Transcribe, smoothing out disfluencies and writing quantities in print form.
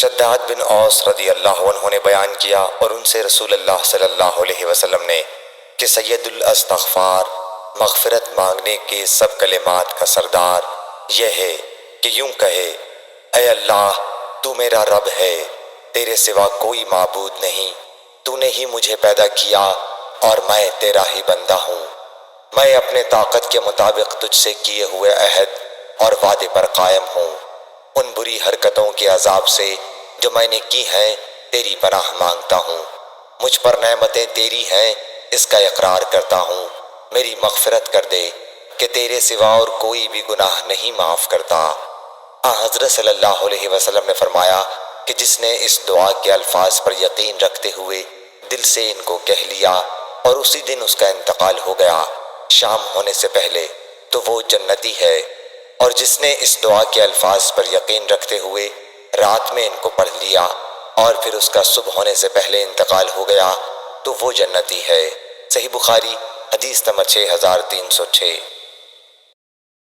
شداد بن اوس رضی اللہ عنہ نے بیان کیا اور ان سے رسول اللہ صلی اللہ علیہ وسلم نے کہ سید الاستغفار مغفرت مانگنے کے سب کلمات کا سردار یہ ہے کہ یوں کہے، اے اللہ تو میرا رب ہے، تیرے سوا کوئی معبود نہیں، تو نے ہی مجھے پیدا کیا اور میں تیرا ہی بندہ ہوں، میں اپنے طاقت کے مطابق تجھ سے کیے ہوئے عہد اور وعدے پر قائم ہوں، ان بری حرکتوں کے عذاب سے جو میں نے کی ہیں تیری پناہ مانگتا ہوں، مجھ پر نعمتیں تیری ہیں اس کا اقرار کرتا ہوں، میری مغفرت کر دے کہ تیرے سوا اور کوئی بھی گناہ نہیں معاف کرتا۔ حضرت صلی اللہ علیہ وسلم نے فرمایا کہ جس نے اس دعا کے الفاظ پر یقین رکھتے ہوئے دل سے ان کو کہہ لیا اور اسی دن اس کا انتقال ہو گیا شام ہونے سے پہلے تو وہ جنتی ہے، اور جس نے اس دعا کے الفاظ پر یقین رکھتے ہوئے رات میں ان کو پڑھ لیا اور پھر اس کا صبح ہونے سے پہلے انتقال ہو گیا تو وہ جنتی ہے۔ صحیح بخاری حدیث نمبر 6306۔